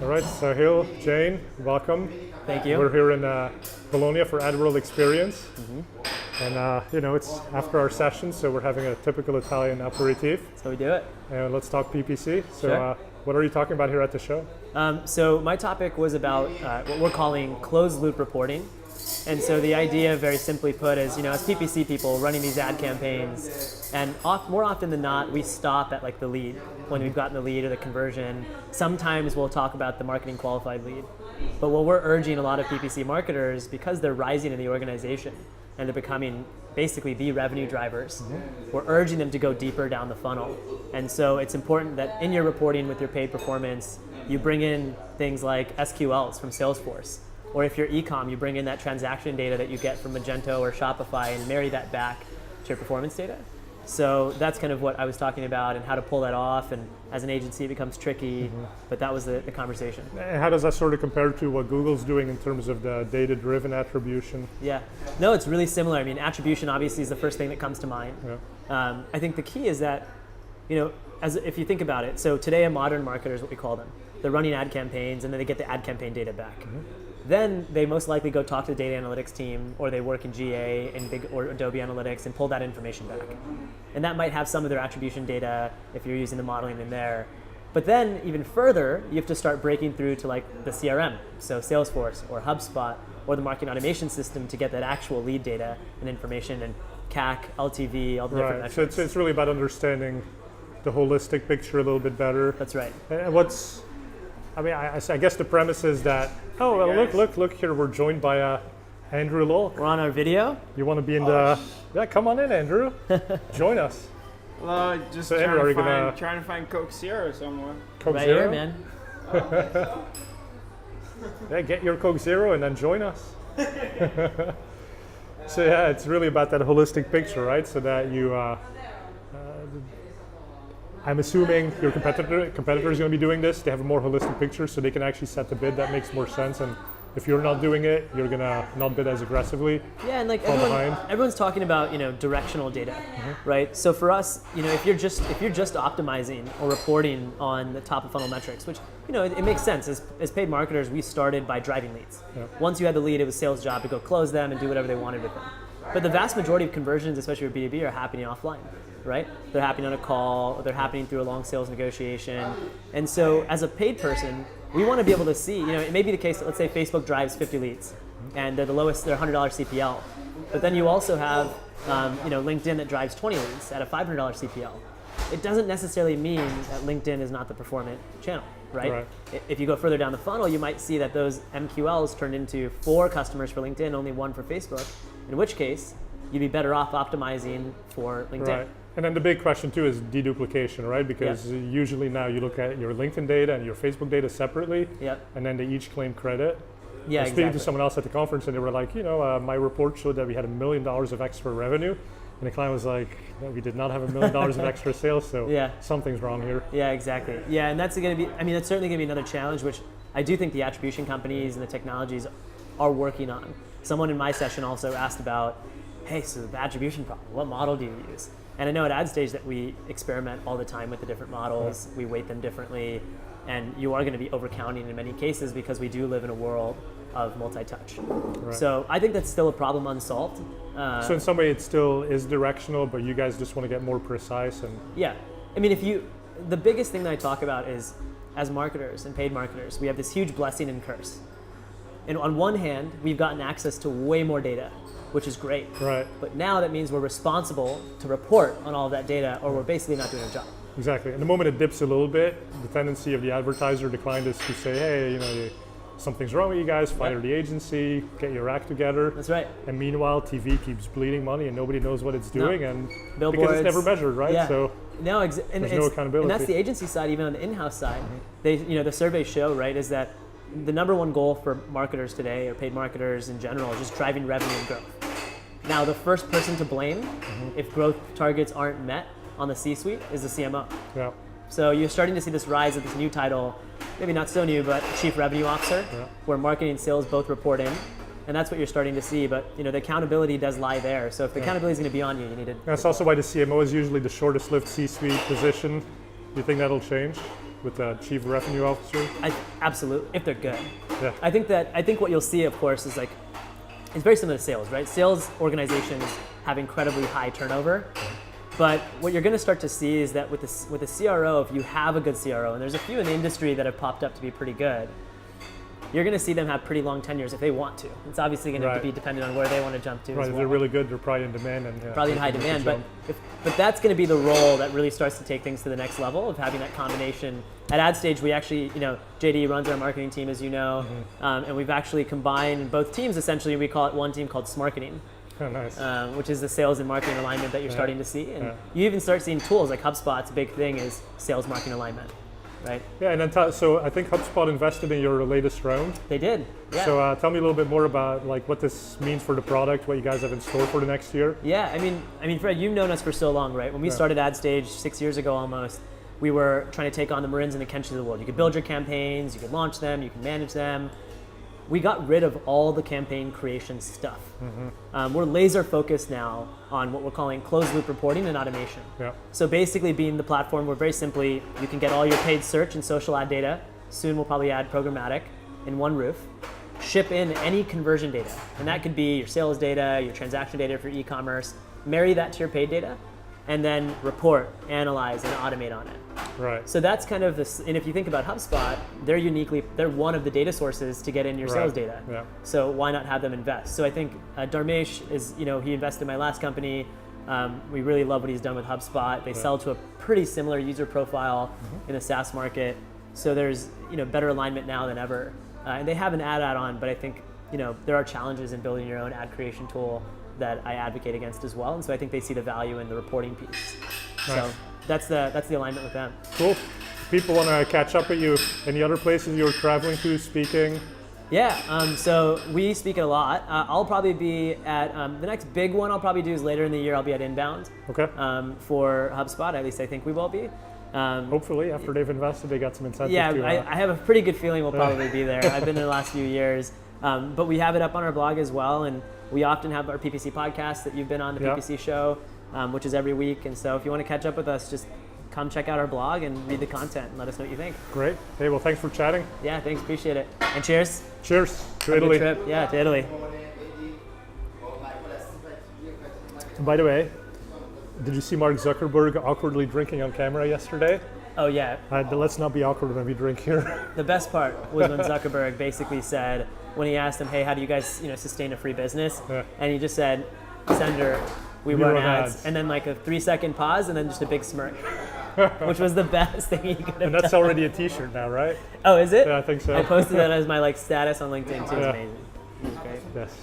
All right, Sahil Jain, welcome. Thank you. We're here in Bologna for ADworld Experience. And it's after our session, so we're having a typical Italian aperitif. So we do it. And let's talk PPC. So Sure. what are you talking about here at the show? So my topic was about what we're calling closed loop reporting. And so the idea, very simply put, is as PPC people running these ad campaigns, and more often than not, we stop at like the lead when we've gotten the lead or the conversion. Sometimes we'll talk about the marketing qualified lead. But what we're urging a lot of PPC marketers, because they're rising in the organization and they're becoming basically the revenue drivers, we're urging them to go deeper down the funnel. And so it's important that in your reporting with your paid performance, you bring in things like SQLs from Salesforce. Or if you're e-com, you bring in that transaction data that you get from Magento or Shopify and marry that back to your performance data. So that's kind of what I was talking about and how to pull that off. And as an agency, it becomes tricky, but that was the conversation. And how does that sort of compare to what Google's doing in terms of the data-driven attribution? Yeah, no, it's really similar. I mean, attribution obviously is the first thing that comes to mind. Yeah. I think the key is that, if you think about it, so today a modern marketer is what we call them. They're running ad campaigns and then they get the ad campaign data back. Then they most likely go talk to the data analytics team, or they work in GA or Adobe Analytics and pull that information back. And that might have some of their attribution data if you're using the modeling in there. But then even further, you have to start breaking through to like the CRM, so Salesforce or HubSpot or the marketing automation system to get that actual lead data and information and CAC, LTV, all the different metrics. So it's really about understanding the holistic picture a little bit better. That's right. And I guess the premise is that, look here, we're joined by Andrew Lolk. We're on our video. You want to be in yeah, come on in, Andrew. Join us. Well, just So, trying, Andrew, trying to find Coke Zero somewhere. Coke Right Zero? here, man. Yeah, get your Coke Zero and then join us. So yeah, it's really about that holistic picture, right? So that you, I'm assuming your competitor is going to be doing this. They have a more holistic picture, so they can actually set the bid that makes more sense. And if you're not doing it, you're going to not bid as aggressively. Yeah, and like behind. everyone's talking about directional data, right? So for us, if you're just optimizing or reporting on the top of funnel metrics, which it makes sense. As paid marketers, we started by driving leads. Yeah. Once you had the lead, it was sales' job to go close them and do whatever they wanted with them. But the vast majority of conversions, especially with B2B, are happening offline, right? They're happening on a call, or they're happening through a long sales negotiation. And so as a paid person, we want to be able to see, it may be the case that, let's say Facebook drives 50 leads and they're the lowest, they're $100 CPL. But then you also have, LinkedIn that drives 20 leads at a $500 CPL. It doesn't necessarily mean that LinkedIn is not the performant channel, right? If you go further down the funnel, you might see that those MQLs turned into 4 customers for LinkedIn, only 1 for Facebook, in which case you'd be better off optimizing for LinkedIn. Right. And then the big question too is deduplication, right? Because usually now you look at your LinkedIn data and your Facebook data separately, and then they each claim credit. Yeah, I was speaking to someone else at the conference and they were like, my report showed that we had $1 million of extra revenue. And the client was like, no, we did not have $1 million of extra sales, so something's wrong here. Yeah, exactly. Yeah, and that's going to be, that's certainly going to be another challenge, which I do think the attribution companies and the technologies are working on. Someone in my session also asked about, hey, so the attribution problem, what model do you use? And I know at AdStage that we experiment all the time with the different models, we weight them differently, and you are going to be overcounting in many cases because we do live in a world of multi-touch. Right. So I think that's still a problem unsolved. So in some way it still is directional, but you guys just want to get more precise. And yeah, the biggest thing that I talk about is, as marketers and paid marketers, we have this huge blessing and curse. And on one hand, we've gotten access to way more data, which is great. Right. But now that means we're responsible to report on all of that data, or we're basically not doing our job. Exactly. And the moment it dips a little bit, the tendency of the advertiser, the client, is to say, hey, something's wrong with you guys, fire the agency, get your act together. That's right. And meanwhile, TV keeps bleeding money and nobody knows what it's doing, and billboards, because it's never measured, right? Yeah. So there's no accountability. And that's the agency side. Even on the in-house side, the surveys show, right, is that the number one goal for marketers today, or paid marketers in general, is just driving revenue and growth. Now, the first person to blame if growth targets aren't met on the C-suite is the CMO. Yeah. So you're starting to see this rise of this new title, maybe not so new, but Chief Revenue Officer, where marketing and sales both report in. And that's what you're starting to see, but the accountability does lie there. So if the accountability is going to be on you, you need to. That's also why the CMO is usually the shortest lived C-suite position. Do you think that'll change? with the chief revenue officer? Absolutely, if they're good. Yeah. I think what you'll see, of course, is like it's very similar to sales, right? Sales organizations have incredibly high turnover, but what you're going to start to see is that with a CRO, if you have a good CRO, and there's a few in the industry that have popped up to be pretty good, you're going to see them have pretty long tenures if they want to. It's obviously going to be dependent on where they want to jump to. Right, if they're really good, they're probably in demand. And probably in high demand, but that's going to be the role that really starts to take things to the next level of having that combination. At AdStage, we actually, JD runs our marketing team, as you know, and we've actually combined both teams. Essentially, we call it one team called Smarketing. Oh, nice. Which is the sales and marketing alignment that you're starting to see. And you even start seeing tools like HubSpot's big thing is sales marketing alignment, right? Yeah, and then so I think HubSpot invested in your latest round. They did, yeah. So tell me a little bit more about like what this means for the product, what you guys have in store for the next year. Yeah, I mean, Fred, you've known us for so long, right? When we started AdStage 6 years ago almost, we were trying to take on the Marins and the Kenshis of the world. You could build your campaigns, you could launch them, you could manage them. We got rid of all the campaign creation stuff. We're laser focused now on what we're calling closed loop reporting and automation. Yeah. So basically being the platform where very simply you can get all your paid search and social ad data, soon we'll probably add programmatic in one roof, ship in any conversion data. And that could be your sales data, your transaction data for e-commerce, marry that to your paid data, and then report, analyze, and automate on it. Right. So that's kind of this, and if you think about HubSpot, they're one of the data sources to get in your sales data. Yeah. So why not have them invest? So I think Dharmesh is, he invested in my last company. We really love what he's done with HubSpot. They sell to a pretty similar user profile in the SaaS market. So there's, better alignment now than ever. And they have an ad add-on, but I think, there are challenges in building your own ad creation tool that I advocate against as well. And so I think they see the value in the reporting piece. Nice. So that's the alignment with them. Cool. If people want to catch up with you, any other places you're traveling to, speaking? Yeah, so we speak a lot. I'll probably be at, the next big one I'll probably do is later in the year. I'll be at Inbound. Okay. For HubSpot, at least I think we will be. Hopefully, after they've invested, they got some incentive. Yeah, I have a pretty good feeling we'll probably be there. I've been there the last few years. But we have it up on our blog as well, and we often have our PPC podcast that you've been on, the PPC show, which is every week. And so if you want to catch up with us, just come check out our blog and read the content and let us know what you think. Great. Hey, well, thanks for chatting. Yeah, thanks. Appreciate it. And cheers. Cheers to Have Italy. a good trip. Yeah, to Italy. By the way, did you see Mark Zuckerberg awkwardly drinking on camera yesterday? Oh, yeah. Let's not be awkward when we drink here. The best part was when Zuckerberg basically said, when he asked him, hey, how do you guys sustain a free business? And he just said, Sender, we run ads. And then like a 3-second pause and then just a big smirk, which was the best thing he could have done. And that's already a t-shirt now, right? Oh, is it? Yeah, I think so. I posted that as my status on LinkedIn too. It's amazing. It was great. Yes.